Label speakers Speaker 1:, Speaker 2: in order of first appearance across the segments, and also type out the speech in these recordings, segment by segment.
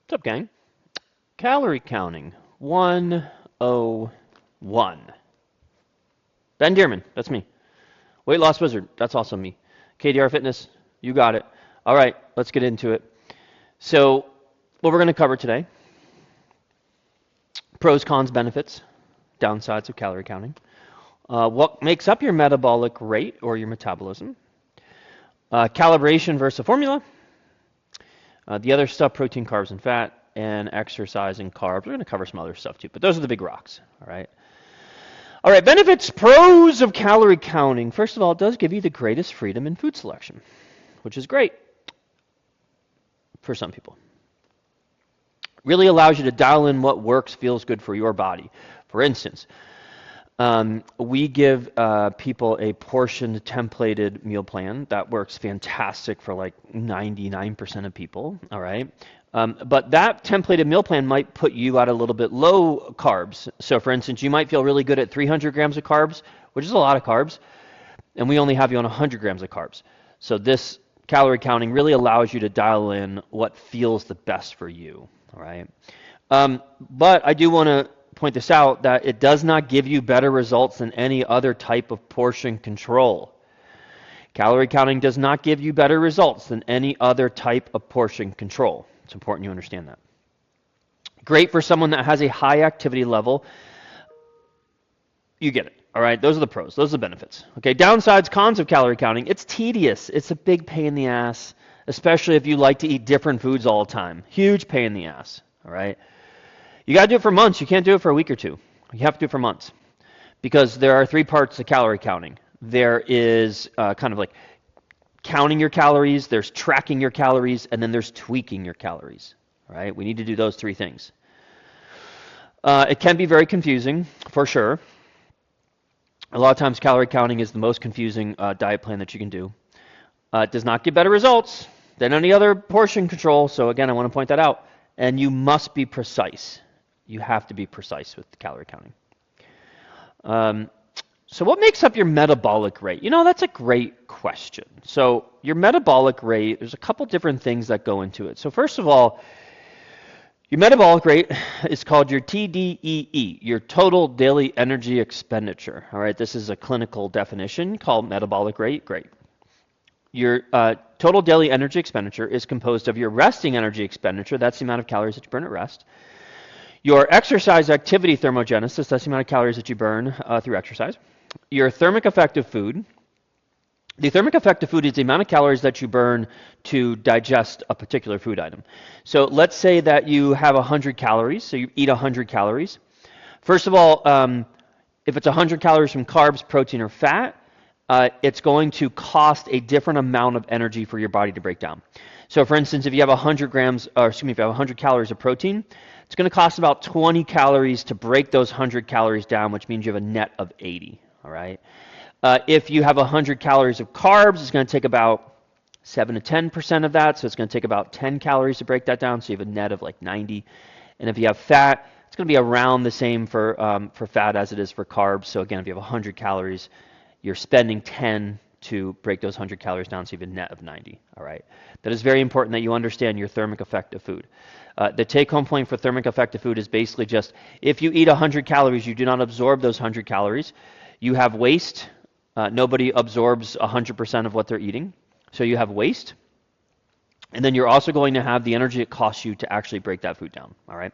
Speaker 1: What's up, gang? Calorie counting 101. Ben Dearman, that's me. Weight Loss Wizard, that's also me. KDR Fitness, you got it. All right, let's get into it. So, what we're going to cover today: pros, cons, benefits, downsides of calorie counting, what makes up your metabolic rate or your metabolism, calibration versus a formula, the other stuff: protein, carbs, and fat, and exercise and carbs. We're going to cover some other stuff too, but those are the big rocks. All right. All right, benefits, pros of calorie counting. First of all, it does give you the greatest freedom in food selection, which is great for some people. Really allows you to dial in what works, feels good for your body. For instance, we give people a portioned templated meal plan that works fantastic for like 99% of people, all right? But that templated meal plan might put you at a little bit low carbs. So for instance, you might feel really good at 300 grams of carbs, which is a lot of carbs, and we only have you on 100 grams of carbs. So this calorie counting really allows you to dial in what feels the best for you, all right? But I do want to point this out, that it does not give you better results than any other type of portion control. Calorie counting does not give you better results than any other type of portion control. It's important you understand that. Great for someone that has a high activity level. You get it. All right, those are the pros. Those are the benefits. Okay, downsides, cons of calorie counting. It's tedious. It's a big pain in the ass, especially if you like to eat different foods all the time. Huge pain in the ass. All right. You got to do it for months. You can't do it for a week or two. You have to do it for months, because there are three parts to calorie counting. There is kind of like counting your calories, there's tracking your calories, and then there's tweaking your calories. All right, we need to do those three things. It can be very confusing, for sure. A lot of times calorie counting is the most confusing diet plan that you can do. It does not give better results than any other portion control. So again, I want to point that out. And you must be precise. You have to be precise with the calorie counting. So what makes up your metabolic rate? You know, that's a great question. So your metabolic rate, there's a couple different things that go into it. So first of all, your metabolic rate is called your TDEE, your total daily energy expenditure. All right, this is a clinical definition called metabolic rate. Great. Your total daily energy expenditure is composed of your resting energy expenditure. That's the amount of calories that you burn at rest. Your exercise activity thermogenesis, that's the amount of calories that you burn through exercise. Your thermic effective food. The thermic effective food is the amount of calories that you burn to digest a particular food item. So let's say that you have 100 calories, so you eat 100 calories. First of all, if it's 100 calories from carbs, protein, or fat, it's going to cost a different amount of energy for your body to break down. So for instance, if you have 100 calories of protein, it's going to cost about 20 calories to break those 100 calories down, which means you have a net of 80, all right? If you have 100 calories of carbs, it's going to take about 7 to 10% of that, so it's going to take about 10 calories to break that down, so you have a net of like 90. And if you have fat, it's going to be around the same for fat as it is for carbs. So again, if you have 100 calories, you're spending 10 to break those 100 calories down, so you have a net of 90, all right? That is very important that you understand your thermic effect of food. The take-home point for thermic effect of food is basically just, if you eat 100 calories, you do not absorb those 100 calories. You have waste. Nobody absorbs 100% of what they're eating, so you have waste. And then you're also going to have the energy it costs you to actually break that food down, all right?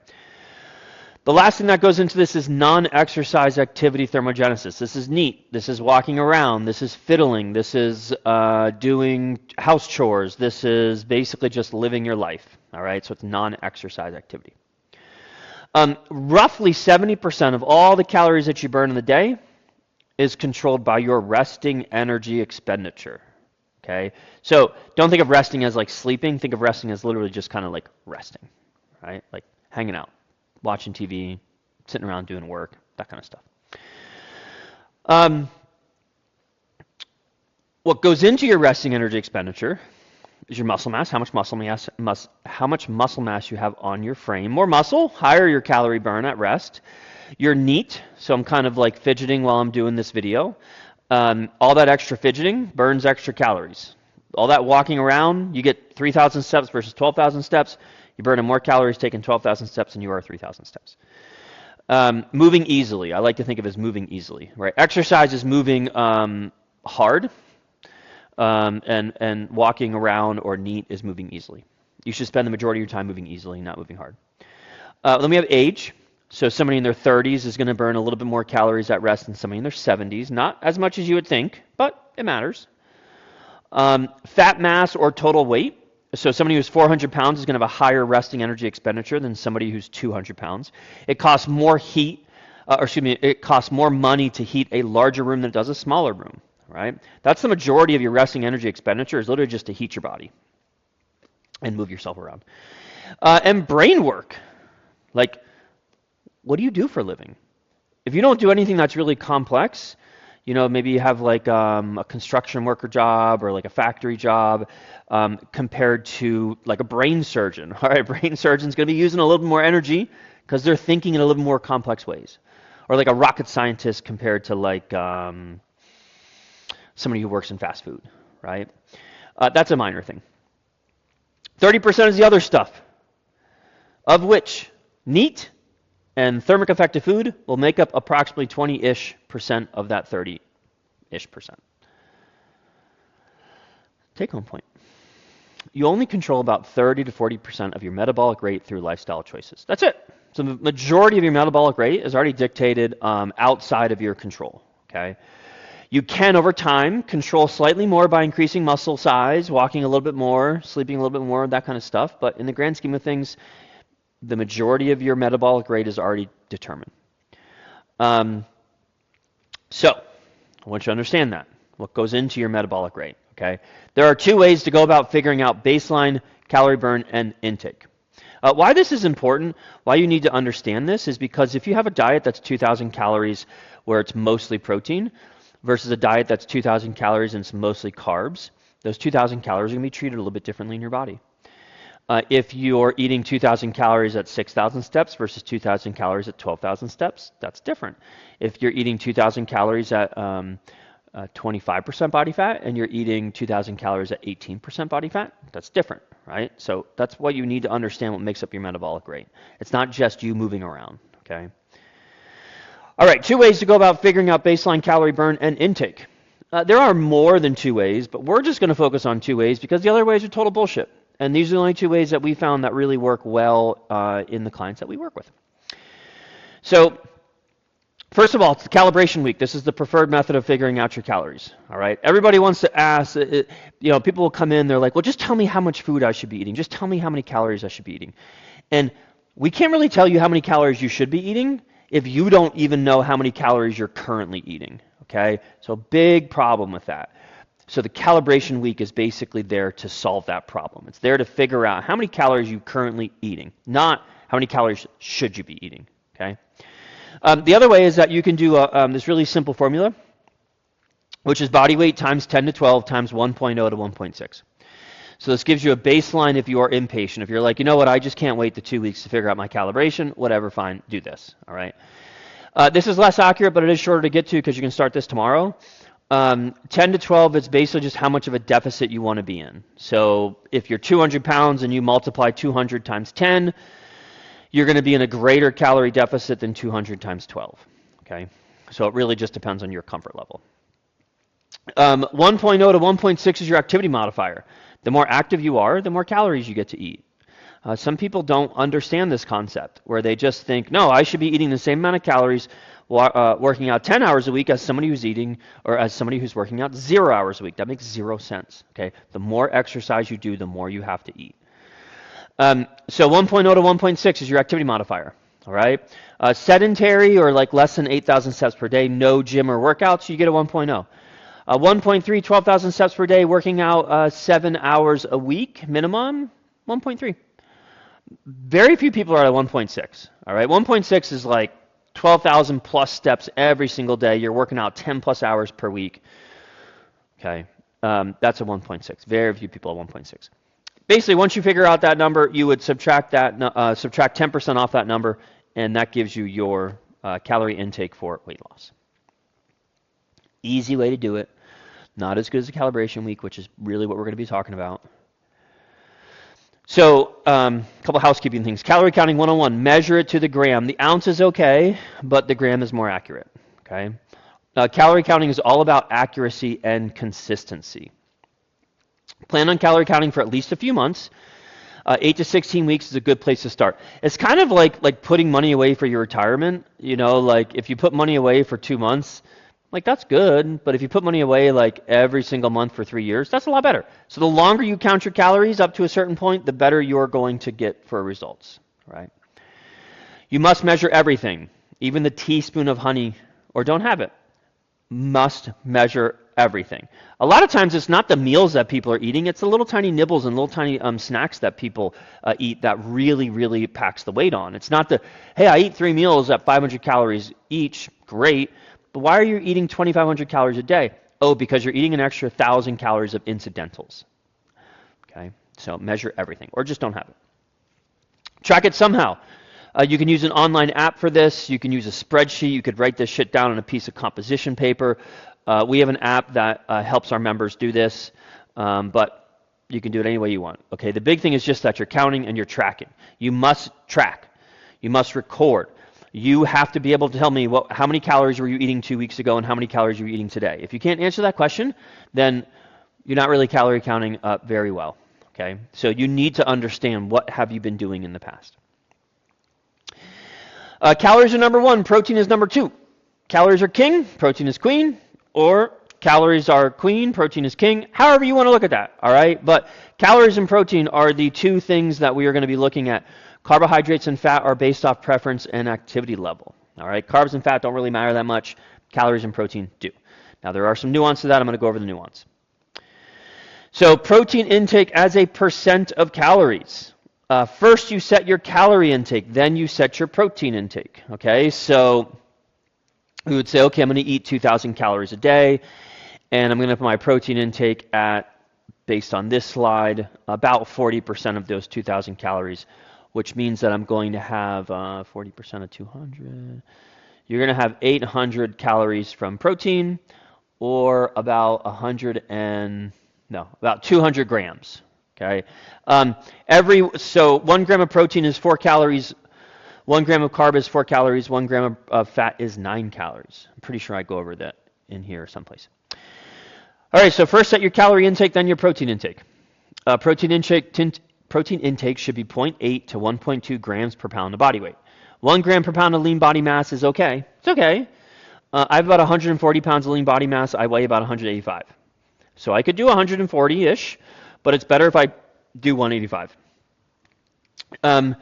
Speaker 1: The last thing that goes into this is non-exercise activity thermogenesis. This is neat. This is walking around. This is fiddling. This is doing house chores. This is basically just living your life. All right, so it's non-exercise activity. Roughly 70% of all the calories that you burn in the day is controlled by your resting energy expenditure. Okay, so don't think of resting as like sleeping. Think of resting as literally just kind of like resting, right? Like hanging out, watching TV, sitting around doing work, that kind of stuff. What goes into your resting energy expenditure is your muscle mass, how much muscle mass you have on your frame. More muscle, higher your calorie burn at rest. Your NEAT, so I'm kind of like fidgeting while I'm doing this video. All that extra fidgeting burns extra calories. All that walking around, you get 3,000 steps versus 12,000 steps. You're burning more calories taking 12,000 steps than you are 3,000 steps. Moving easily. I like to think of it as moving easily, right? Exercise is moving hard, and walking around or neat is moving easily. You should spend the majority of your time moving easily, not moving hard. Then we have age. So somebody in their 30s is going to burn a little bit more calories at rest than somebody in their 70s. Not as much as you would think, but it matters. Fat mass or total weight. So somebody who's 400 pounds is going to have a higher resting energy expenditure than somebody who's 200 pounds. It costs more it costs more money to heat a larger room than it does a smaller room, right? That's the majority of your resting energy expenditure is literally just to heat your body and move yourself around. And brain work. Like, what do you do for a living? If you don't do anything that's really complex, maybe you have like a construction worker job or like a factory job, compared to like a brain surgeon. All right, brain surgeon's going to be using a little bit more energy because they're thinking in a little bit more complex ways. Or like a rocket scientist compared to like somebody who works in fast food, right? That's a minor thing. 30% is the other stuff, of which neat and thermic effective food will make up approximately 20-ish% of that 30-ish%. Take home point. You only control about 30 to 40% of your metabolic rate through lifestyle choices. That's it. So the majority of your metabolic rate is already dictated outside of your control. Okay. You can, over time, control slightly more by increasing muscle size, walking a little bit more, sleeping a little bit more, that kind of stuff. But in the grand scheme of things, the majority of your metabolic rate is already determined. So I want you to understand that. What goes into your metabolic rate, okay? There are two ways to go about figuring out baseline calorie burn and intake. Why this is important, why you need to understand this, is because if you have a diet that's 2,000 calories where it's mostly protein versus a diet that's 2,000 calories and it's mostly carbs, those 2,000 calories are going to be treated a little bit differently in your body. If you're eating 2,000 calories at 6,000 steps versus 2,000 calories at 12,000 steps, that's different. If you're eating 2,000 calories at 25% body fat and you're eating 2,000 calories at 18% body fat, that's different, right? So that's what you need to understand what makes up your metabolic rate. It's not just you moving around, okay? All right, two ways to go about figuring out baseline calorie burn and intake. There are more than two ways, but we're just going to focus on two ways because the other ways are total bullshit. And these are the only two ways that we found that really work well in the clients that we work with. So first of all, it's the calibration week. This is the preferred method of figuring out your calories. All right. Everybody wants to ask, people will come in, they're like, well, just tell me how much food I should be eating. Just tell me how many calories I should be eating. And we can't really tell you how many calories you should be eating if you don't even know how many calories you're currently eating. Okay. So big problem with that. So the calibration week is basically there to solve that problem. It's there to figure out how many calories you're currently eating, not how many calories should you be eating, okay? The other way is that you can do this really simple formula, which is body weight times 10 to 12 times 1.0 to 1.6. So this gives you a baseline if you are impatient. If you're like, you know what, I just can't wait the 2 weeks to figure out my calibration, whatever, fine, do this, all right? This is less accurate, but it is shorter to get to because you can start this tomorrow. 10 to 12, it's basically just how much of a deficit you want to be in. So if you're 200 pounds and you multiply 200 times 10, you're going to be in a greater calorie deficit than 200 times 12. Okay, so it really just depends on your comfort level. 1.0 to 1.6 is your activity modifier. The more active you are, the more calories you get to eat. Some people don't understand this concept, where they just think, no, I should be eating the same amount of calories working out 10 hours a week as somebody who's eating, or as somebody who's working out 0 hours a week. That makes zero sense, okay? The more exercise you do, the more you have to eat. So 1.0 to 1.6 is your activity modifier, all right? Sedentary, or like less than 8,000 steps per day, no gym or workouts, you get a 1.0. 1.3, 12,000 steps per day, working out 7 hours a week minimum, 1.3. Very few people are at 1.6, all right? 1.6 is like 12,000 plus steps every single day. You're working out 10 plus hours per week. Okay, that's a 1.6. Very few people at 1.6. Basically, once you figure out that number, you would subtract 10% off that number, and that gives you your calorie intake for weight loss. Easy way to do it. Not as good as the calibration week, which is really what we're going to be talking about. So, a couple housekeeping things. Calorie counting 101, measure it to the gram. The ounce is okay, but the gram is more accurate, okay? Calorie counting is all about accuracy and consistency. Plan on calorie counting for at least a few months. 8 to 16 weeks is a good place to start. It's kind of like putting money away for your retirement. You know, like if you put money away for 2 months, like that's good. But if you put money away like every single month for 3 years, that's a lot better. So the longer you count your calories up to a certain point, the better you're going to get for results, right? You must measure everything, even the teaspoon of honey, or don't have it. Must measure everything. A lot of times it's not the meals that people are eating, it's the little tiny nibbles and little tiny snacks that people eat that really, really packs the weight on. It's not the, hey, I eat 3 meals at 500 calories each, great, but why are you eating 2,500 calories a day? Oh, because you're eating an extra 1,000 calories of incidentals. Okay, so measure everything, or just don't have it. Track it somehow. You can use an online app for this. You can use a spreadsheet. You could write this shit down on a piece of composition paper. We have an app that helps our members do this, but you can do it any way you want. Okay, the big thing is just that you're counting and you're tracking. You must track. You must record. You have to be able to tell me how many calories were you eating 2 weeks ago and how many calories are you eating today. If you can't answer that question, then you're not really calorie counting very well. Okay, so you need to understand what have you been doing in the past. Calories are number 1, protein is number 2. Calories are king, protein is queen, or calories are queen, protein is king, however you want to look at that, all right? But calories and protein are the 2 things that we are going to be looking at. Carbohydrates and fat are based off preference and activity level, all right? Carbs and fat don't really matter that much. Calories and protein do. Now, there are some nuance to that. I'm going to go over the nuance. So protein intake as a percent of calories. First, you set your calorie intake, then you set your protein intake, okay? So we would say, okay, I'm going to eat 2,000 calories a day, and I'm going to put my protein intake at, based on this slide, about 40% of those 2,000 calories, which means that I'm going to have 40% of 200. You're going to have 800 calories from protein, or about about 200 grams. Okay. So 1 gram of protein is 4 calories. 1 gram of carb is 4 calories. 1 gram of fat is 9 calories. I'm pretty sure I go over that in here someplace. All right. So first set your calorie intake, then your protein intake. Protein intake should be 0.8 to 1.2 grams per pound of body weight. 1 gram per pound of lean body mass is okay. It's okay. I have about 140 pounds of lean body mass. I weigh about 185. So I could do 140-ish. But it's better if I do 185. 1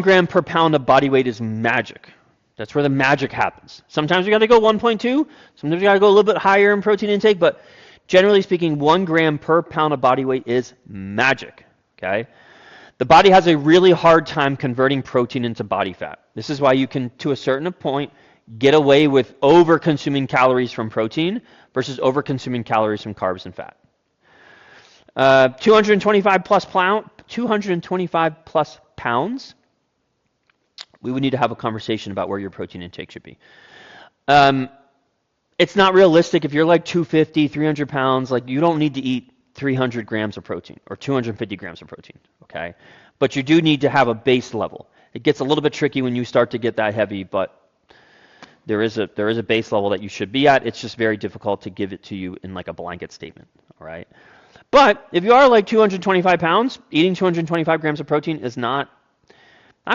Speaker 1: gram per pound of body weight is magic. That's where the magic happens. Sometimes you got to go 1.2. Sometimes you got to go a little bit higher in protein intake. But generally speaking, 1 gram per pound of body weight is magic. Okay. The body has a really hard time converting protein into body fat. This is why you can, to a certain point, get away with over-consuming calories from protein versus over-consuming calories from carbs and fat. 225 plus pounds, we would need to have a conversation about where your protein intake should be. It's not realistic if you're like 250, 300 pounds, like you don't need to eat 300 grams of protein or 250 grams of protein, okay? But you do need to have a base level. It gets a little bit tricky when you start to get that heavy, but there is a base level that you should be at. It's just very difficult to give it to you in like a blanket statement, all right? But if you are like 225 pounds, eating 225 grams of protein is not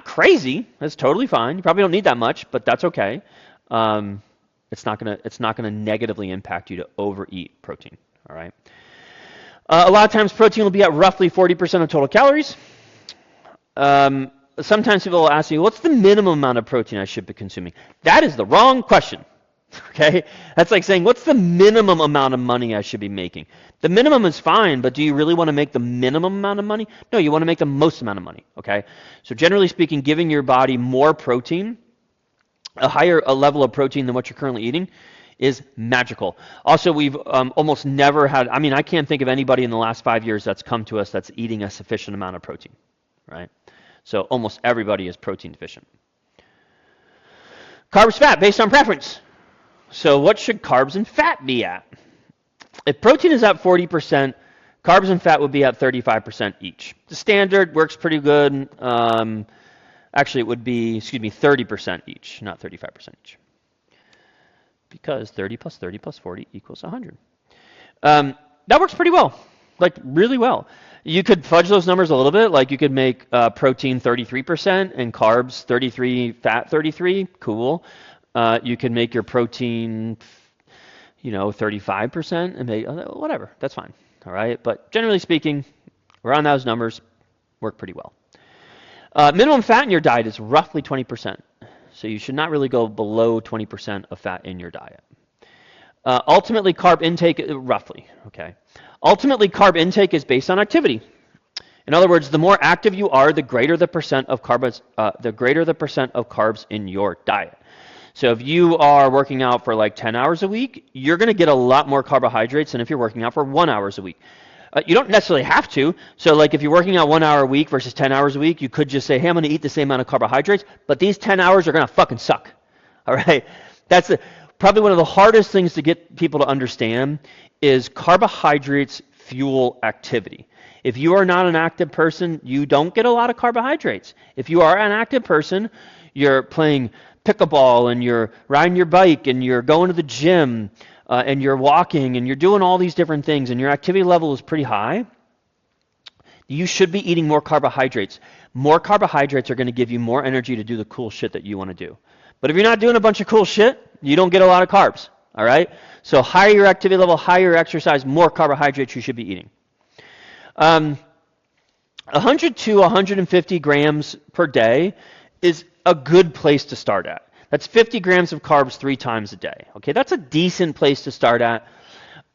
Speaker 1: crazy. That's totally fine. You probably don't need that much, but that's okay. It's not gonna negatively impact you to overeat protein. All right. A lot of times protein will be at roughly 40% of total calories. Sometimes people will ask me, what's the minimum amount of protein I should be consuming? That is the wrong question. Okay? That's like saying, what's the minimum amount of money I should be making? The minimum is fine, but do you really want to make the minimum amount of money? No, you want to make the most amount of money. Okay? So generally speaking, giving your body more protein, a higher level of protein than what you're currently eating, is magical. Also, we've almost never had, I can't think of anybody in the last 5 years that's come to us that's eating a sufficient amount of protein, right? So almost everybody is protein deficient. Carbs, fat, based on preference. So what should carbs and fat be at? If protein is at 40%, Carbs and fat would be at 35% each. The standard works pretty good. Actually, it would be, 30% each, not 35% each. Because 30 plus 30 plus 40 equals 100. That works pretty well, like really well. You could fudge those numbers a little bit, like you could make protein 33% and carbs 33, fat 33, cool. You can make your protein, 35% and make, whatever, that's fine, all right? But generally speaking, around those numbers work pretty well. Minimum fat in your diet is roughly 20%. So you should not really go below 20% of fat in your diet. Ultimately, carb intake, roughly, okay. Ultimately, carb intake is based on activity. In other words, the more active you are, the greater the percent of carbs, in your diet. So if you are working out for like 10 hours a week, you're going to get a lot more carbohydrates than if you're working out for 1 hour a week. You don't necessarily have to. So like if you're working out 1 hour a week versus 10 hours a week, you could just say, hey, I'm going to eat the same amount of carbohydrates, but these 10 hours are going to fucking suck. All right? That's probably one of the hardest things to get people to understand is carbohydrates fuel activity. If you are not an active person, you don't get a lot of carbohydrates. If you are an active person, you're playing pickleball and you're riding your bike and you're going to the gym and you're walking and you're doing all these different things and your activity level is pretty high, you should be eating more carbohydrates. More carbohydrates are going to give you more energy to do the cool shit that you want to do. But if you're not doing a bunch of cool shit, you don't get a lot of carbs, all right? So higher your activity level, higher your exercise, more carbohydrates you should be eating. 100 to 150 grams per day is a good place to start at. That's 50 grams of carbs 3 times a day. Okay, that's a decent place to start at.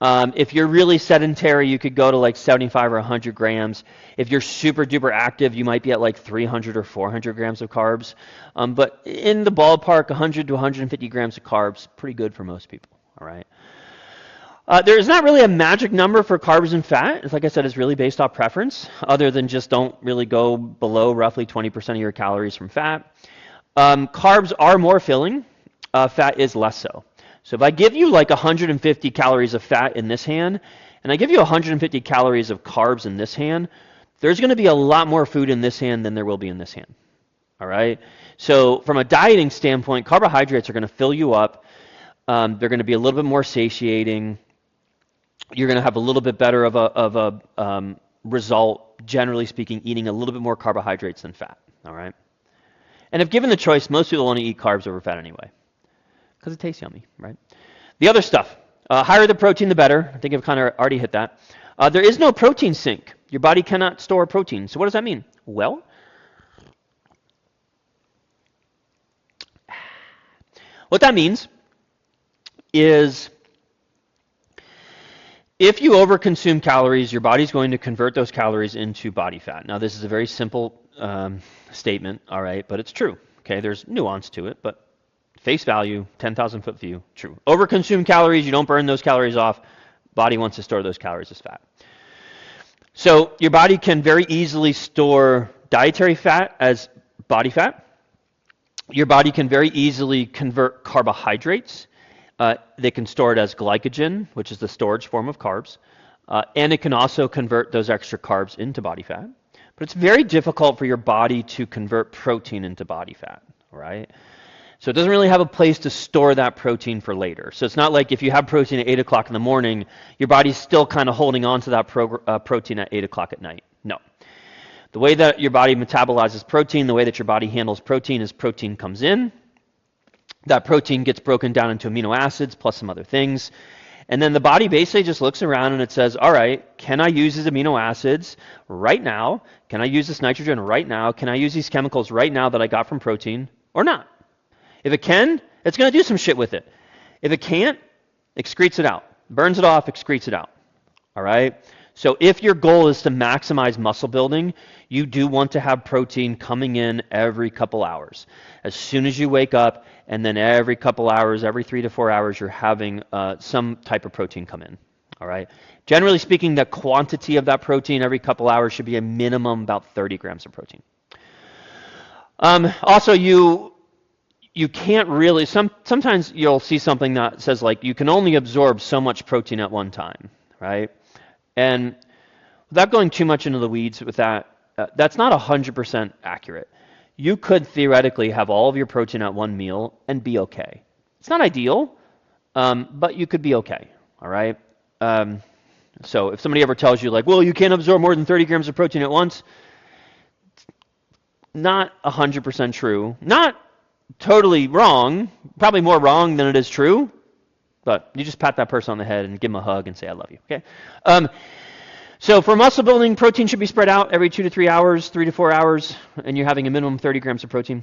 Speaker 1: If you're really sedentary, you could go to like 75 or 100 grams. If you're super duper active, you might be at like 300 or 400 grams of carbs. But in the ballpark, 100 to 150 grams of carbs, pretty good for most people, all right? There is not really a magic number for carbs and fat. Like I said, it's really based off preference, other than just don't really go below roughly 20% of your calories from fat. Carbs are more filling. Fat is less so. So if I give you like 150 calories of fat in this hand, and I give you 150 calories of carbs in this hand, there's going to be a lot more food in this hand than there will be in this hand. All right? So from a dieting standpoint, carbohydrates are going to fill you up. They're going to be a little bit more satiating. You're going to have a little bit better of a result, generally speaking, eating a little bit more carbohydrates than fat. All right? And if given the choice, most people want to eat carbs over fat anyway, because it tastes yummy, right? The other stuff, higher the protein, the better. I think I've kind of already hit that. There is no protein sink. Your body cannot store protein. So what does that mean? Well, what that means is if you overconsume calories, your body's going to convert those calories into body fat. Now, this is a very simple statement, all right, but it's true. Okay, there's nuance to it, but face value, 10,000-foot view, true. Overconsume calories, you don't burn those calories off. Body wants to store those calories as fat. So your body can very easily store dietary fat as body fat. Your body can very easily convert carbohydrates. They can store it as glycogen, which is the storage form of carbs. And it can also convert those extra carbs into body fat. But it's very difficult for your body to convert protein into body fat, right? So it doesn't really have a place to store that protein for later. So it's not like if you have protein at 8 o'clock in the morning, your body's still kind of holding on to that protein at 8 o'clock at night. No. The way that your body metabolizes protein, the way that your body handles protein is protein comes in. That protein gets broken down into amino acids plus some other things. And then the body basically just looks around and it says, all right, can I use these amino acids right now? Can I use this nitrogen right now? Can I use these chemicals right now that I got from protein or not? If it can, it's going to do some shit with it. If it can't, excretes it out. Burns it off, excretes it out. All right? So if your goal is to maximize muscle building, you do want to have protein coming in every couple hours. As soon as you wake up, and then every couple hours, every 3 to 4 hours, you're having some type of protein come in. All right? Generally speaking, the quantity of that protein every couple hours should be a minimum about 30 grams of protein. Also, you can't really, sometimes you'll see something that says like you can only absorb so much protein at one time, right? And without going too much into the weeds with that, that's not 100% accurate. You could theoretically have all of your protein at one meal and be okay. It's not ideal, but you could be okay, all right? So if somebody ever tells you like, well, you can't absorb more than 30 grams of protein at once, not 100% true. Not totally wrong, probably more wrong than it is true, but you just pat that person on the head and give them a hug and say, I love you, okay? So for muscle building, protein should be spread out every 2 to 3 hours, 3 to 4 hours, and you're having a minimum 30 grams of protein.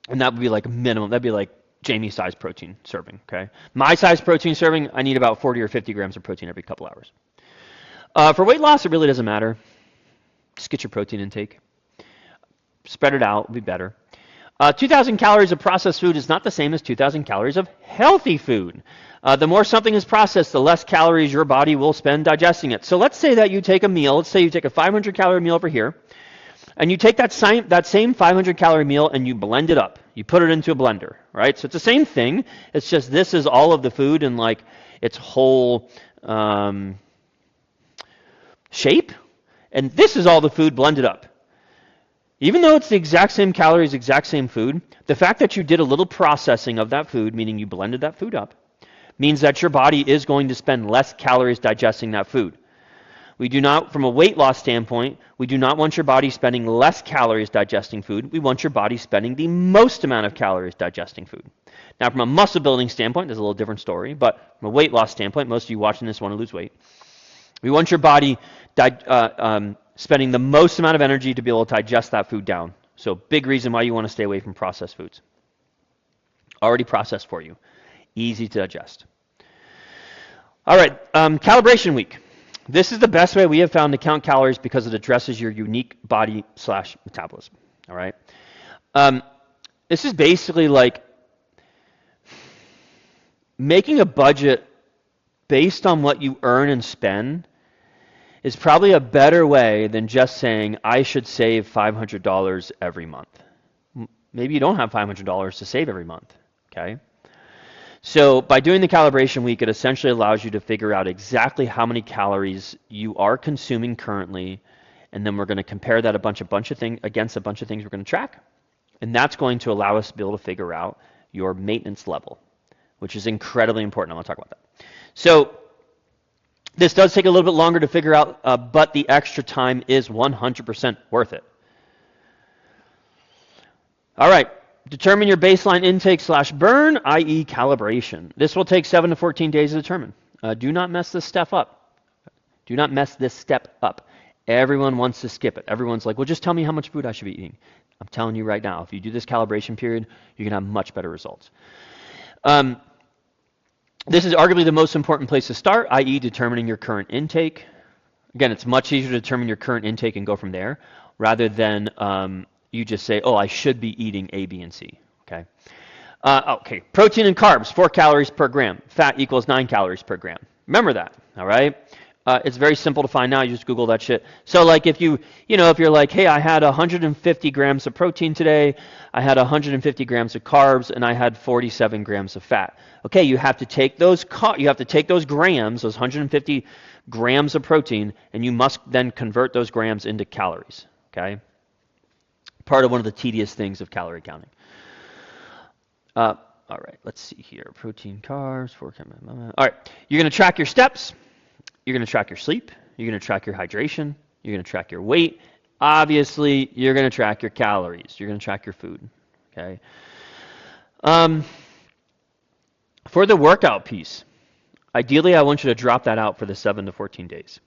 Speaker 1: And that would be like a minimum. That'd be like Jamie's size protein serving, okay? My size protein serving, I need about 40 or 50 grams of protein every couple hours. For weight loss, it really doesn't matter. Just get your protein intake. Spread it out, will be better. 2,000 calories of processed food is not the same as 2,000 calories of healthy food. The more something is processed, the less calories your body will spend digesting it. So let's say that you take a meal, let's say you take a 500 calorie meal over here, and you take that same 500 calorie meal and you blend it up. You put it into a blender, right? So it's the same thing. It's just this is all of the food in like its whole shape, and this is all the food blended up. Even though it's the exact same calories, exact same food, the fact that you did a little processing of that food, meaning you blended that food up, means that your body is going to spend less calories digesting that food. We do not, from a weight loss standpoint, we do not want your body spending less calories digesting food. We want your body spending the most amount of calories digesting food. Now, from a muscle building standpoint, there's a little different story, but from a weight loss standpoint, most of you watching this want to lose weight. We want your body spending the most amount of energy to be able to digest that food down. So big reason why you want to stay away from processed foods. Already processed for you. Easy to digest. All right, calibration week. This is the best way we have found to count calories because it addresses your unique body/metabolism. All right. This is basically like making a budget based on what you earn and spend is probably a better way than just saying, I should save $500 every month. Maybe you don't have $500 to save every month, okay? So by doing the calibration week, it essentially allows you to figure out exactly how many calories you are consuming currently, and then we're going to compare that against a bunch of things we're going to track, and that's going to allow us to be able to figure out your maintenance level, which is incredibly important. I want to talk about that. So this does take a little bit longer to figure out, but the extra time is 100% worth it. All right, determine your baseline intake/burn, i.e. calibration. This will take 7 to 14 days to determine. Do not mess this step up. Do not mess this step up. Everyone wants to skip it. Everyone's like, well, just tell me how much food I should be eating. I'm telling you right now, if you do this calibration period, you're going to have much better results. This is arguably the most important place to start, i.e. determining your current intake. Again, it's much easier to determine your current intake and go from there, rather than you just say, oh, I should be eating A, B, and C, okay? Okay, protein and carbs, 4 calories per gram. Fat equals 9 calories per gram. Remember that, all right? It's very simple to find out. You just Google that shit. So like if you're like, hey, I had 150 grams of protein today, I had 150 grams of carbs, and I had 47 grams of fat. Okay, you have to take those grams, those 150 grams of protein, and you must then convert those grams into calories, okay? Part of one of the tedious things of calorie counting. All right, let's see here. Protein, carbs, 4 calories. All right, you're going to track your steps. You're going to track your sleep. You're going to track your hydration. You're going to track your weight. Obviously, you're going to track your calories. You're going to track your food, okay? For the workout piece, ideally, I want you to drop that out for the 7 to 14 days.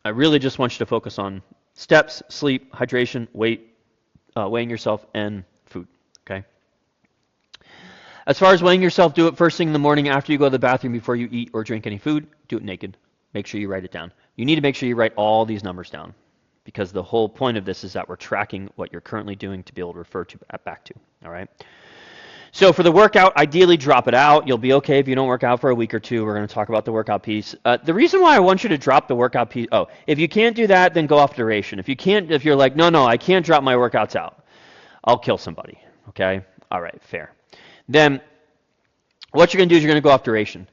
Speaker 1: I really just want you to focus on steps, sleep, hydration, weight, weighing yourself, and food, okay? As far as weighing yourself, do it first thing in the morning after you go to the bathroom before you eat or drink any food. Do it naked. Make sure you write it down. You need to make sure you write all these numbers down because the whole point of this is that we're tracking what you're currently doing to be able to refer to back to, all right? So for the workout, ideally drop it out. You'll be okay if you don't work out for a week or two. We're going to talk about the workout piece. The reason why I want you to drop the workout piece, if you can't do that, then go off duration. If you're like, no, I can't drop my workouts out, I'll kill somebody, okay? All right, fair. Then what you're going to do is you're going to go off duration.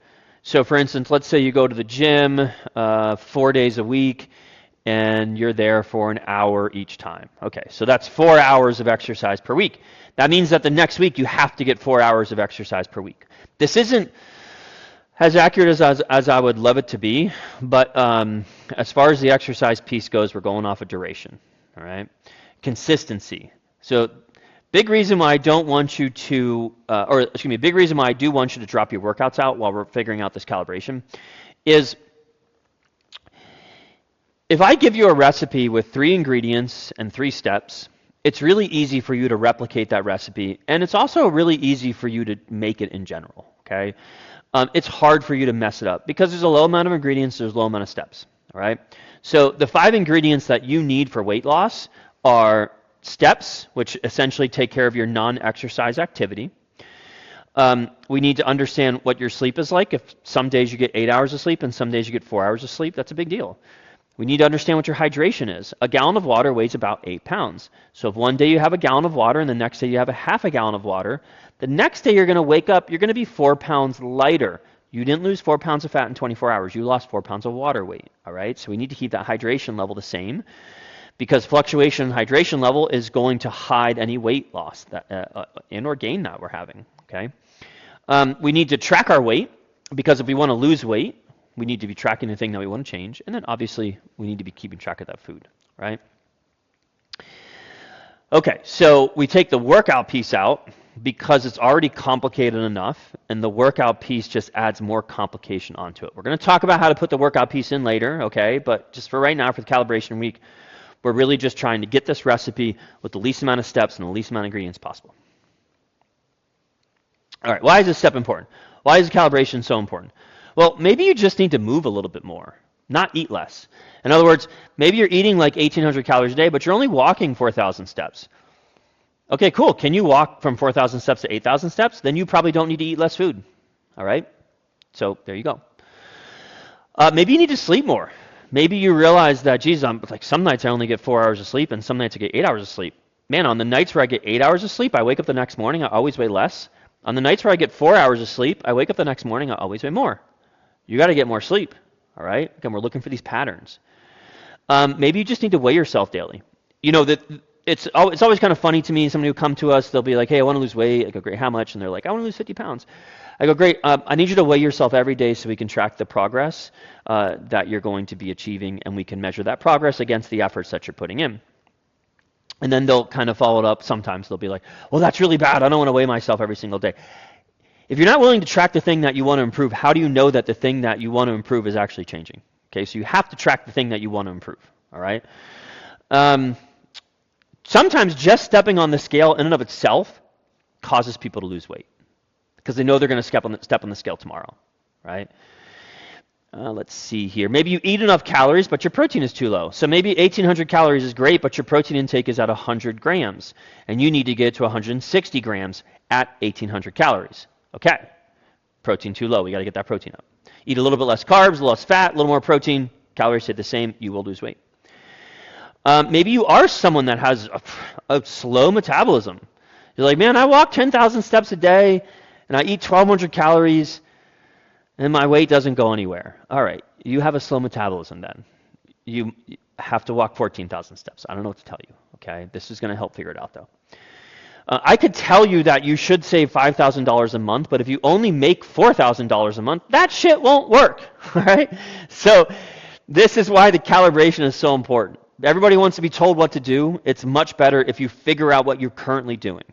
Speaker 1: So for instance, let's say you go to the gym 4 days a week and you're there for an hour each time. Okay, so that's 4 hours of exercise per week. That means that the next week you have to get 4 hours of exercise per week. This isn't as accurate as I would love it to be, but as far as the exercise piece goes, we're going off of duration, all right? Consistency. So big reason why I don't want you to, big reason why I do want you to drop your workouts out while we're figuring out this calibration is if I give you a recipe with 3 ingredients and 3 steps, it's really easy for you to replicate that recipe, and it's also really easy for you to make it in general, okay? It's hard for you to mess it up because there's a low amount of ingredients, there's a low amount of steps, all right? So the 5 ingredients that you need for weight loss are steps, which essentially take care of your non-exercise activity. We need to understand what your sleep is like. If some days you get 8 hours of sleep and some days you get 4 hours of sleep, that's a big deal. We need to understand what your hydration is. A gallon of water weighs about 8 pounds. So if one day you have a gallon of water and the next day you have a half a gallon of water, the next day you're going to wake up, you're going to be 4 pounds lighter. You didn't lose 4 pounds of fat in 24 hours. You lost 4 pounds of water weight, all right? So we need to keep that hydration level the same because fluctuation in hydration level is going to hide any weight loss that, in or gain that we're having, okay? We need to track our weight because if we want to lose weight, we need to be tracking the thing that we want to change. And then obviously we need to be keeping track of that food, right? Okay, so we take the workout piece out because it's already complicated enough, and the workout piece just adds more complication onto it. We're going to talk about how to put the workout piece in later, okay? But just for right now, for the calibration week, we're really just trying to get this recipe with the least amount of steps and the least amount of ingredients possible. All right, why is this step important? Why is calibration so important? Well, maybe you just need to move a little bit more, not eat less. In other words, maybe you're eating like 1,800 calories a day, but you're only walking 4,000 steps. Okay, cool. Can you walk from 4,000 steps to 8,000 steps? Then you probably don't need to eat less food, all right? So there you go. Maybe you need to sleep more. Maybe you realize that, geez, like some nights I only get 4 hours of sleep and some nights I get 8 hours of sleep. Man, on the nights where I get 8 hours of sleep, I wake up the next morning, I always weigh less. On the nights where I get 4 hours of sleep, I wake up the next morning, I always weigh more. You got to get more sleep, all right? Again, we're looking for these patterns. Maybe you just need to weigh yourself daily. You know, that it's always kind of funny to me, somebody who come to us, they'll be like, hey, I want to lose weight. I go, great, how much? And they're like, I want to lose 50 pounds. I go, great, I need you to weigh yourself every day so we can track the progress that you're going to be achieving, and we can measure that progress against the efforts that you're putting in. And then they'll kind of follow it up. Sometimes they'll be like, well, that's really bad. I don't want to weigh myself every single day. If you're not willing to track the thing that you want to improve, how do you know that the thing that you want to improve is actually changing? Okay, so you have to track the thing that you want to improve, all right? Sometimes just stepping on the scale in and of itself causes people to lose weight because they know they're going to step on the scale tomorrow, right? Let's see here. Maybe you eat enough calories, but your protein is too low. So maybe 1,800 calories is great, but your protein intake is at 100 grams, and you need to get to 160 grams at 1,800 calories. Okay, protein too low. We got to get that protein up. Eat a little bit less carbs, a little less fat, a little more protein. Calories stay the same. You will lose weight. Maybe you are someone that has a slow metabolism. You're like, man, I walk 10,000 steps a day, and I eat 1,200 calories, and my weight doesn't go anywhere. All right, you have a slow metabolism then. You have to walk 14,000 steps. I don't know what to tell you, okay? This is going to help figure it out, though. I could tell you that you should save $5,000 a month, but if you only make $4,000 a month, that shit won't work, all right? So this is why the calibration is so important. Everybody wants to be told what to do. It's much better if you figure out what you're currently doing.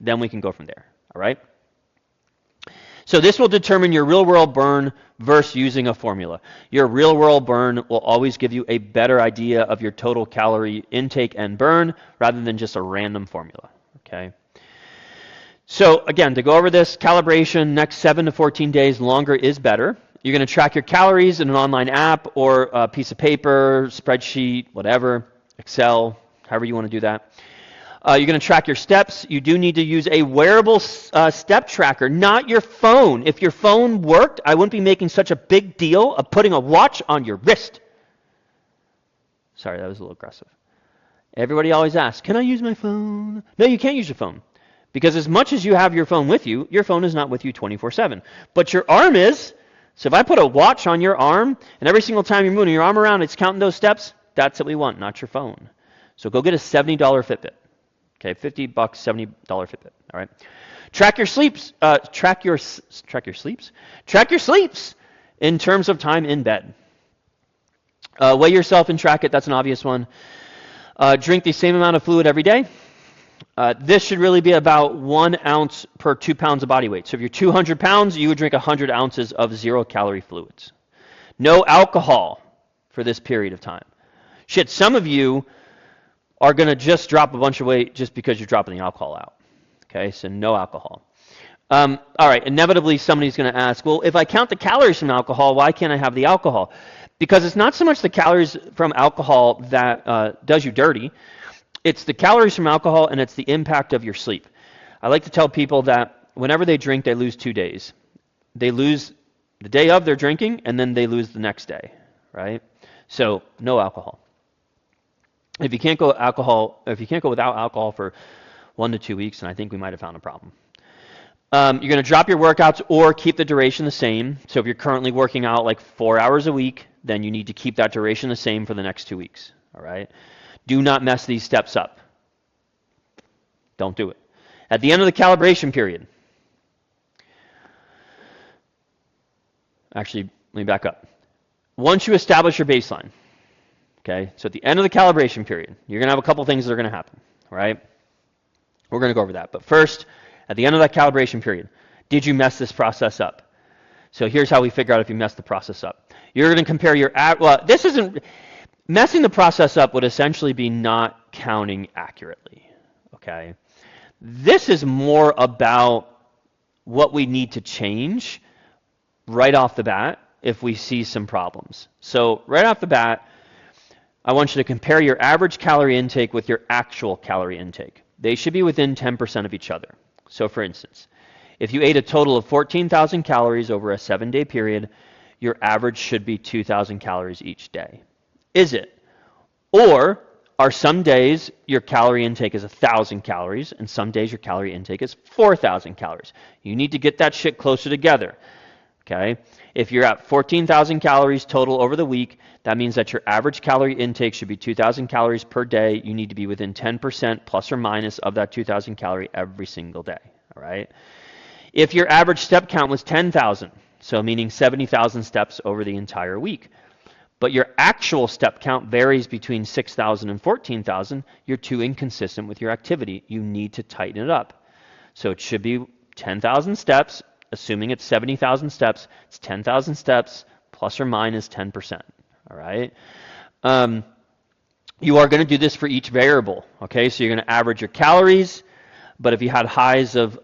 Speaker 1: Then we can go from there, all right? So this will determine your real-world burn versus using a formula. Your real-world burn will always give you a better idea of your total calorie intake and burn rather than just a random formula, okay? So again, to go over this, calibration, next 7 to 14 days, longer is better. You're going to track your calories in an online app or a piece of paper, spreadsheet, whatever, Excel, however you want to do that. You're going to track your steps. You do need to use a wearable step tracker, not your phone. If your phone worked, I wouldn't be making such a big deal of putting a watch on your wrist. Sorry, that was a little aggressive. Everybody always asks, can I use my phone? No, you can't use your phone. Because as much as you have your phone with you, your phone is not with you 24/7. But your arm is. So if I put a watch on your arm, and every single time you're moving your arm around, it's counting those steps, that's what we want, not your phone. So go get a $70 Fitbit. Okay, $50, $70 Fitbit. All right. Track your sleeps. Track your sleeps. Track your sleeps in terms of time in bed. Weigh yourself and track it. That's an obvious one. Drink the same amount of fluid every day. This should really be about 1 ounce per 2 pounds of body weight. So if you're 200 pounds, you would drink 100 ounces of 0-calorie fluids. No alcohol for this period of time. Shit, some of you are going to just drop a bunch of weight just because you're dropping the alcohol out. Okay, so no alcohol. All right, inevitably somebody's going to ask, well, if I count the calories from alcohol, why can't I have the alcohol? Because it's not so much the calories from alcohol that does you dirty. It's the calories from alcohol, and it's the impact of your sleep. I like to tell people that whenever they drink, they lose 2 days. They lose the day of their drinking, and then they lose the next day, right? So no alcohol. If you can't go without alcohol for 1 to 2 weeks, and I think we might have found a problem. You're going to drop your workouts or keep the duration the same. So if you're currently working out like 4 hours a week, then you need to keep that duration the same for the next 2 weeks. All right. Do not mess these steps up. Don't do it. At the end of the calibration period, actually, let me back up. Once you establish your baseline, okay, so at the end of the calibration period, you're going to have a couple things that are going to happen, right? We're going to go over that. But first, at the end of that calibration period, did you mess this process up? So here's how we figure out if you messed the process up. You're going to compare your, this isn't, messing the process up would essentially be not counting accurately, okay? This is more about what we need to change right off the bat if we see some problems. So right off the bat, I want you to compare your average calorie intake with your actual calorie intake. They should be within 10% of each other. So for instance, if you ate a total of 14,000 calories over a 7-day period, your average should be 2,000 calories each day. Is it? Or are some days your calorie intake is 1,000 calories and some days your calorie intake is 4,000 calories? You need to get that shit closer together. Okay? If you're at 14,000 calories total over the week, that means that your average calorie intake should be 2,000 calories per day. You need to be within 10% plus or minus of that 2,000 calorie every single day. All right? If your average step count was 10,000, so meaning 70,000 steps over the entire week, but your actual step count varies between 6,000 and 14,000, you're too inconsistent with your activity. You need to tighten it up. So it should be 10,000 steps, assuming it's 70,000 steps, it's 10,000 steps plus or minus 10%. All right? You are going to do this for each variable. Okay, so you're going to average your calories, but if you had highs of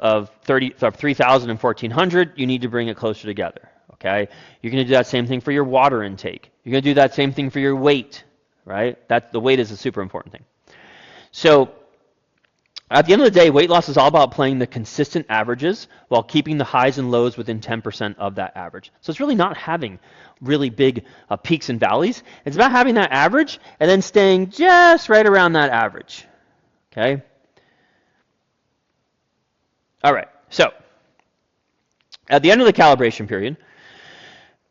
Speaker 1: 3,000 and 1,400, you need to bring it closer together. Okay, you're going to do that same thing for your water intake. You're going to do that same thing for your weight, right? The weight is a super important thing. So at the end of the day, weight loss is all about playing the consistent averages while keeping the highs and lows within 10% of that average. So it's really not having really big peaks and valleys. It's about having that average and then staying just right around that average. Okay? All right. So at the end of the calibration period,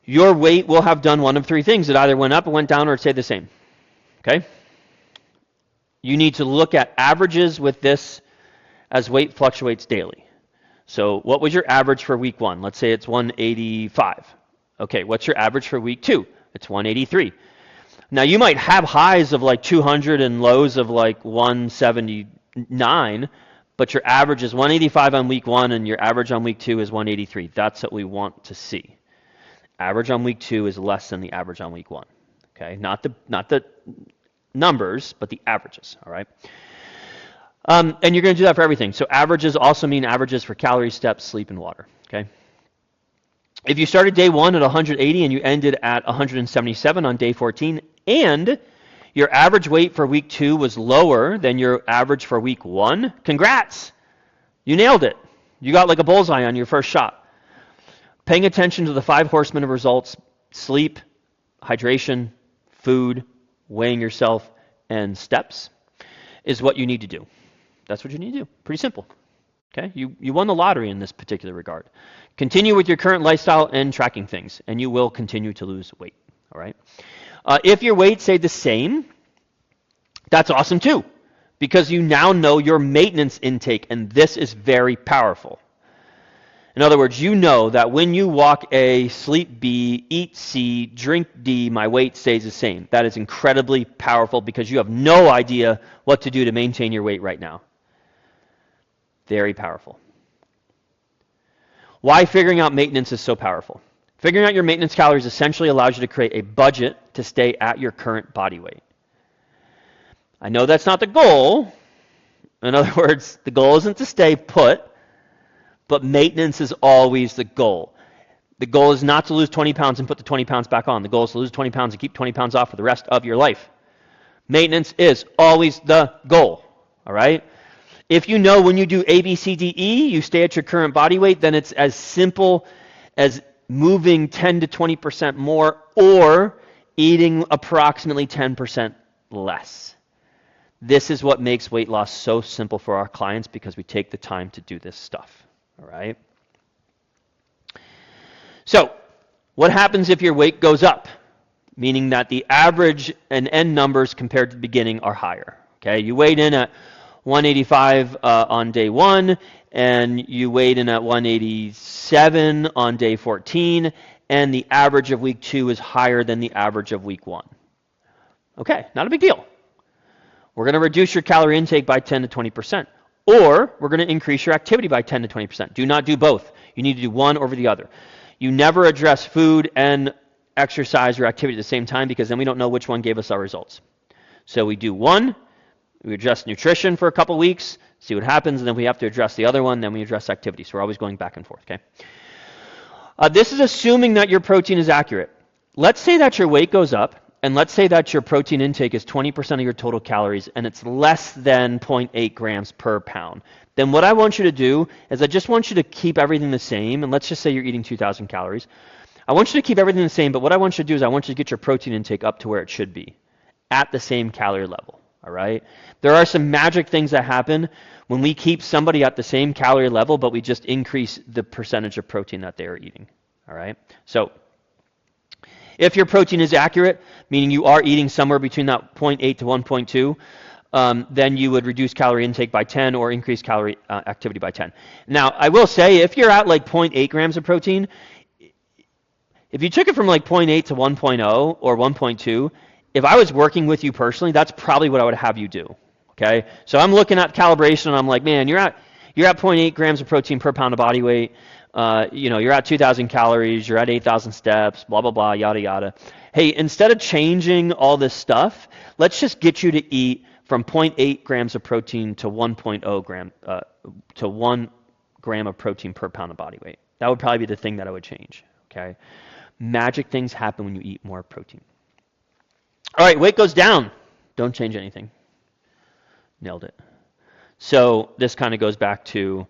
Speaker 1: your weight will have done one of three things. It either went up, it went down, or it stayed the same. Okay? You need to look at averages with this as weight fluctuates daily. So what was your average for week 1? Let's say it's 185. Okay, what's your average for week 2? It's 183. Now you might have highs of like 200 and lows of like 179, but your average is 185 on week 1 and your average on week 2 is 183. That's what we want to see. Average on week 2 is less than the average on week 1. Okay, not the numbers, but the averages, all right? And you're going to do that for everything. So averages also mean averages for calories, steps, sleep, and water, okay? If you started day 1 at 180 and you ended at 177 on day 14, and your average weight for week 2 was lower than your average for week 1, congrats! You nailed it. You got like a bullseye on your first shot. Paying attention to the 5 horsemen of results, sleep, hydration, food, weighing yourself, and steps is what you need to do. That's what you need to do. Pretty simple. Okay, you won the lottery in this particular regard. Continue with your current lifestyle and tracking things, and you will continue to lose weight. All right. If your weight stayed the same, that's awesome too, because you now know your maintenance intake, and this is very powerful. In other words, you know that when you walk A, sleep B, eat C, drink D, my weight stays the same. That is incredibly powerful because you have no idea what to do to maintain your weight right now. Very powerful. Why figuring out maintenance is so powerful? Figuring out your maintenance calories essentially allows you to create a budget to stay at your current body weight. I know that's not the goal. In other words, the goal isn't to stay put, but maintenance is always the goal. The goal is not to lose 20 pounds and put the 20 pounds back on. The goal is to lose 20 pounds and keep 20 pounds off for the rest of your life. Maintenance is always the goal, all right? If you know when you do A, B, C, D, E, you stay at your current body weight, then it's as simple as moving 10 to 20% more or eating approximately 10% less. This is what makes weight loss so simple for our clients because we take the time to do this stuff. All right. So, what happens if your weight goes up? Meaning that the average and end numbers compared to the beginning are higher. Okay, you weighed in at 185 on day 1, and you weighed in at 187 on day 14, and the average of week 2 is higher than the average of week 1. Okay, not a big deal. We're going to reduce your calorie intake by 10 to 20%. Or we're going to increase your activity by 10 to 20%. Do not do both. You need to do one over the other. You never address food and exercise or activity at the same time because then we don't know which one gave us our results. So we do one, we address nutrition for a couple weeks, see what happens, and then we have to address the other one, then we address activity. So we're always going back and forth, okay? This is assuming that your protein is accurate. Let's say that your weight goes up, and let's say that your protein intake is 20% of your total calories and it's less than 0.8 grams per pound. Then what I want you to do is I just want you to keep everything the same, and let's just say you're eating 2,000 calories. I want you to keep everything the same, but what I want you to do is I want you to get your protein intake up to where it should be, at the same calorie level, all right? There are some magic things that happen when we keep somebody at the same calorie level, but we just increase the percentage of protein that they are eating, all right? So, if your protein is accurate, meaning you are eating somewhere between that 0.8 to 1.2, then you would reduce calorie intake by 10 or increase calorie activity by 10. Now, I will say, if you're at like 0.8 grams of protein, if you took it from like 0.8 to 1.0 or 1.2, if I was working with you personally, that's probably what I would have you do, okay? So I'm looking at calibration, and I'm like, man, you're at 0.8 grams of protein per pound of body weight. You're at 2,000 calories, you're at 8,000 steps, blah, blah, blah, yada, yada. Hey, instead of changing all this stuff, let's just get you to eat from 0.8 grams of protein to 1.0 gram, to 1 gram of protein per pound of body weight. That would probably be the thing that I would change, okay? Magic things happen when you eat more protein. All right, weight goes down. Don't change anything. Nailed it. So this kind of goes back to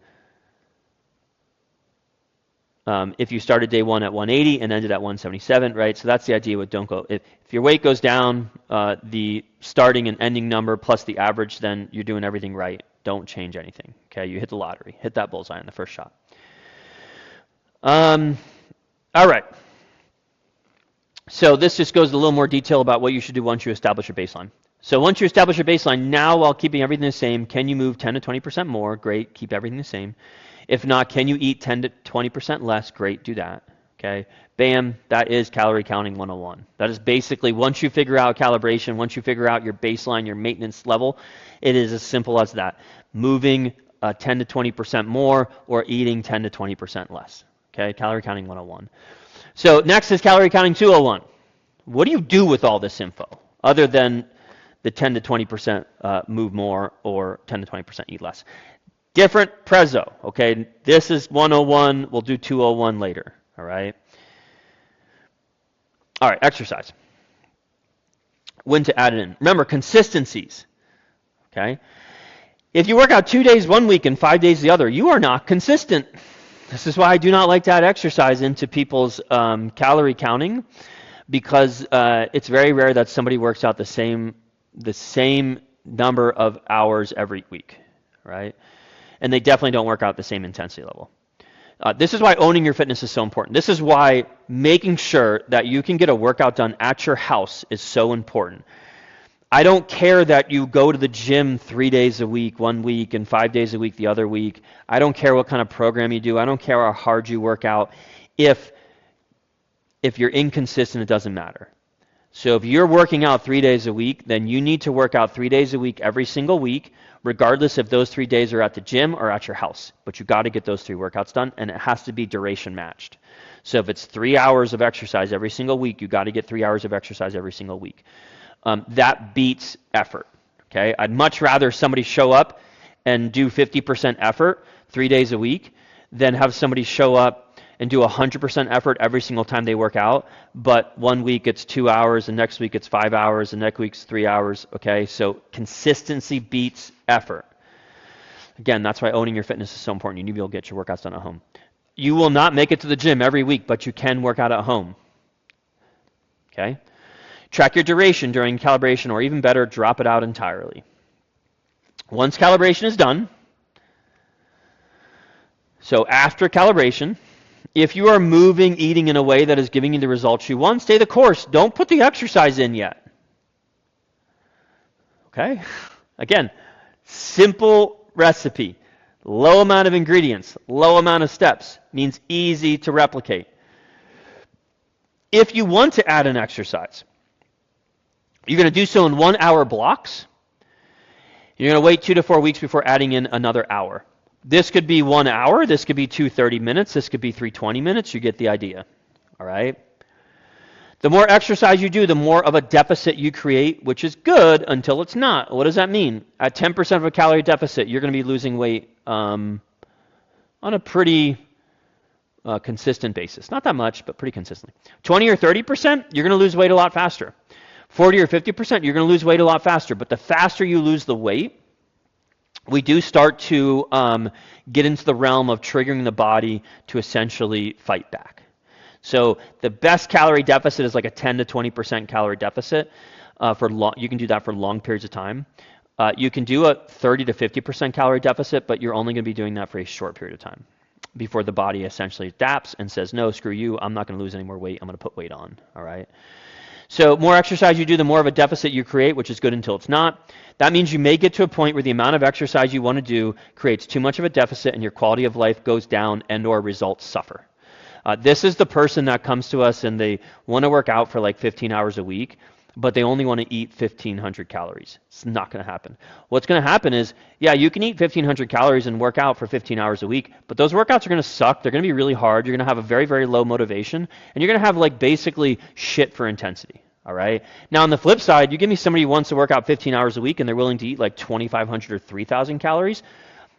Speaker 1: if you started day 1 at 180 and ended at 177, right? So that's the idea with don't go. If your weight goes down, the starting and ending number plus the average, then you're doing everything right. Don't change anything, okay? You hit the lottery. Hit that bullseye on the first shot. All right. So this just goes a little more detail about what you should do once you establish your baseline. So once you establish your baseline, now while keeping everything the same, can you move 10 to 20% more? Great, keep everything the same. If not, can you eat 10 to 20% less? Great, do that. Okay, bam, that is Calorie Counting 101. That is basically, once you figure out calibration, once you figure out your baseline, your maintenance level, it is as simple as that. Moving 10 to 20% more or eating 10 to 20% less. Okay, Calorie Counting 101. So next is Calorie Counting 201. What do you do with all this info other than the 10 to 20% move more or 10 to 20% eat less? Different prezzo, okay? This is 101. We'll do 201 later, all right? All right, exercise. When to add it in. Remember, consistencies, okay? If you work out 2 days one week and 5 days the other, you are not consistent. This is why I do not like to add exercise into people's calorie counting, because it's very rare that somebody works out the same number of hours every week, right? and they definitely don't work out at the same intensity level. This is why owning your fitness is so important. This is why making sure that you can get a workout done at your house is so important. I don't care that you go to the gym 3 days a week, 1 week, and 5 days a week the other week. I don't care what kind of program you do. I don't care how hard you work out. If you're inconsistent, it doesn't matter. So if you're working out 3 days a week, then you need to work out 3 days a week every single week, regardless if those 3 days are at the gym or at your house. But you got to get those 3 workouts done, and it has to be duration matched. So if it's 3 hours of exercise every single week, you got to get 3 hours of exercise every single week. That beats effort. Okay, I'd much rather somebody show up and do 50% effort 3 days a week than have somebody show up and do 100% effort every single time they work out, but 1 week it's 2 hours, and next week it's 5 hours, and next week's 3 hours. Okay, so consistency beats effort. Again, that's why owning your fitness is so important. You need to be able to get your workouts done at home. You will not make it to the gym every week, but you can work out at home. Okay. Track your duration during calibration, or even better, drop it out entirely. Once calibration is done, so after calibration, if you are moving, eating in a way that is giving you the results you want, stay the course. Don't put the exercise in yet. Okay? Again, simple recipe. Low amount of ingredients, low amount of steps, means easy to replicate. If you want to add an exercise, you're going to do so in 1 hour blocks. You're going to wait 2 to 4 weeks before adding in another hour. This could be 1 hour. This could be 2 30 minutes. This could be 3 20 minutes. You get the idea. All right? The more exercise you do, the more of a deficit you create, which is good until it's not. What does that mean? At 10% of a calorie deficit, you're going to be losing weight on a pretty consistent basis. Not that much, but pretty consistently. 20 or 30%, you're going to lose weight a lot faster. 40 or 50%, you're going to lose weight a lot faster. But the faster you lose the weight, we do start to get into the realm of triggering the body to essentially fight back. So the best calorie deficit is like a 10 to 20% calorie deficit. You can do that for long periods of time. You can do a 30 to 50% calorie deficit, but you're only going to be doing that for a short period of time before the body essentially adapts and says, no, screw you, I'm not going to lose any more weight, I'm going to put weight on, all right? So more exercise you do, the more of a deficit you create, which is good until it's not. That means you may get to a point where the amount of exercise you want to do creates too much of a deficit and your quality of life goes down and or results suffer. This is the person that comes to us and they want to work out for like 15 hours a week, but they only want to eat 1,500 calories. It's not going to happen. What's going to happen is, yeah, you can eat 1,500 calories and work out for 15 hours a week, but those workouts are going to suck. They're going to be really hard. You're going to have a very, very low motivation, and you're going to have like basically shit for intensity. All right. Now on the flip side, you give me somebody who wants to work out 15 hours a week and they're willing to eat like 2,500 or 3,000 calories.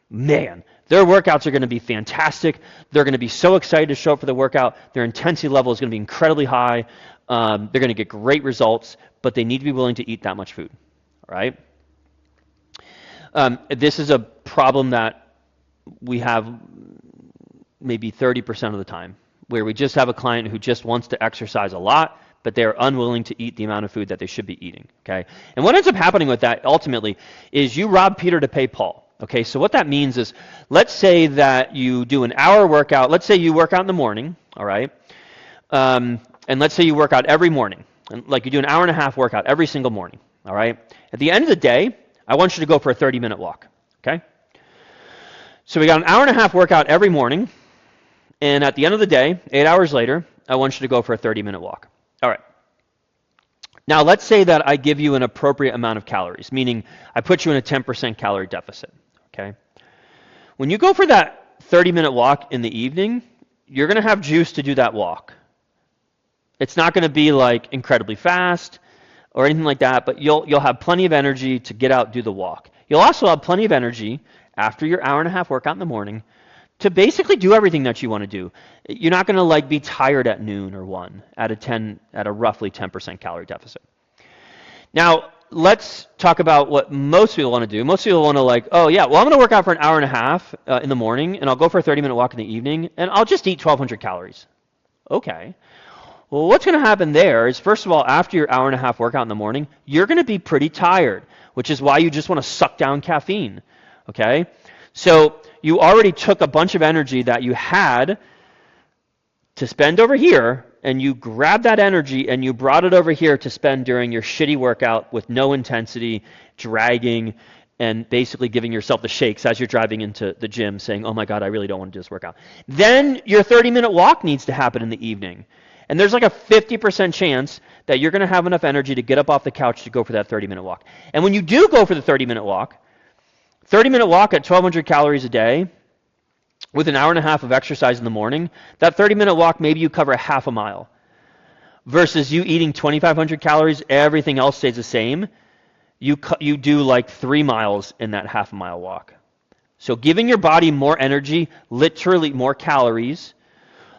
Speaker 1: Man, their workouts are going to be fantastic. They're going to be so excited to show up for the workout. Their intensity level is going to be incredibly high. They're going to get great results, but they need to be willing to eat that much food. All right. This is a problem that we have maybe 30% of the time, where we just have a client who just wants to exercise a lot, but they're unwilling to eat the amount of food that they should be eating, okay? And what ends up happening with that ultimately is you rob Peter to pay Paul, okay? So what that means is, let's say that you do an hour workout. Let's say you work out in the morning, all right? And let's say you work out every morning, and like you do an hour and a half workout every single morning, all right? At the end of the day, I want you to go for a 30-minute walk, okay? So we got an hour and a half workout every morning, and at the end of the day, 8 hours later, I want you to go for a 30-minute walk. All right. Now, let's say that I give you an appropriate amount of calories, meaning I put you in a 10% calorie deficit, okay? When you go for that 30-minute walk in the evening, you're going to have juice to do that walk. It's not going to be like incredibly fast or anything like that, but you'll have plenty of energy to get out and do the walk. You'll also have plenty of energy after your hour and a half workout in the morning to basically do everything that you want to do. You're not going to like be tired at noon or 1 at a roughly 10% calorie deficit. Now, let's talk about what most people want to do. Most people want to like, oh yeah, well I'm going to work out for an hour and a half in the morning, and I'll go for a 30-minute walk in the evening, and I'll just eat 1,200 calories. Okay. Well, what's going to happen there is, first of all, after your hour and a half workout in the morning, you're going to be pretty tired, which is why you just want to suck down caffeine. Okay? So you already took a bunch of energy that you had to spend over here, and you grabbed that energy and you brought it over here to spend during your shitty workout with no intensity, dragging, and basically giving yourself the shakes as you're driving into the gym saying, oh my God, I really don't want to do this workout. Then your 30-minute walk needs to happen in the evening. And there's like a 50% chance that you're going to have enough energy to get up off the couch to go for that 30-minute walk. And when you do go for the 30-minute walk at 1,200 calories a day, with an hour and a half of exercise in the morning, that 30-minute walk, maybe you cover a half a mile. Versus you eating 2,500 calories, everything else stays the same. You do like 3 miles in that half a mile walk. So giving your body more energy, literally more calories,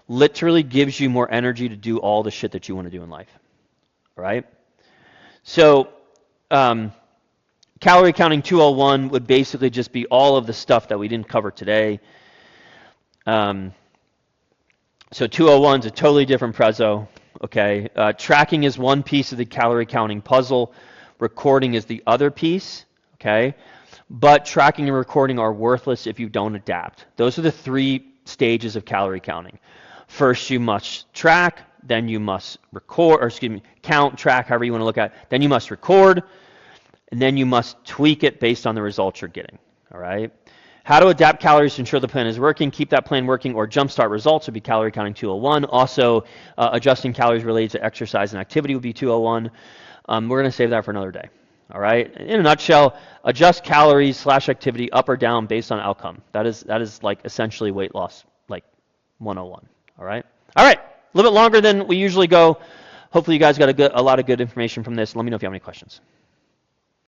Speaker 1: literally gives you more energy to do all the shit that you want to do in life. All right? So Calorie Counting 201 would basically just be all of the stuff that we didn't cover today. So 201 is a totally different prezzo, okay? Tracking is one piece of the calorie counting puzzle. Recording is the other piece, okay? But tracking and recording are worthless if you don't adapt. Those are the 3 stages of calorie counting. First, you must track, then you must count, track, however you want to look at it. Then you must record, and then you must tweak it based on the results you're getting, all right? How to adapt calories to ensure the plan is working, keep that plan working, or jumpstart results would be Calorie Counting 201. Also, adjusting calories related to exercise and activity would be 201. We're going to save that for another day. All right? In a nutshell, adjust calories / activity up or down based on outcome. That is like essentially weight loss, like 101. All right? All right. A little bit longer than we usually go. Hopefully you guys got a lot of good information from this. Let me know if you have any questions.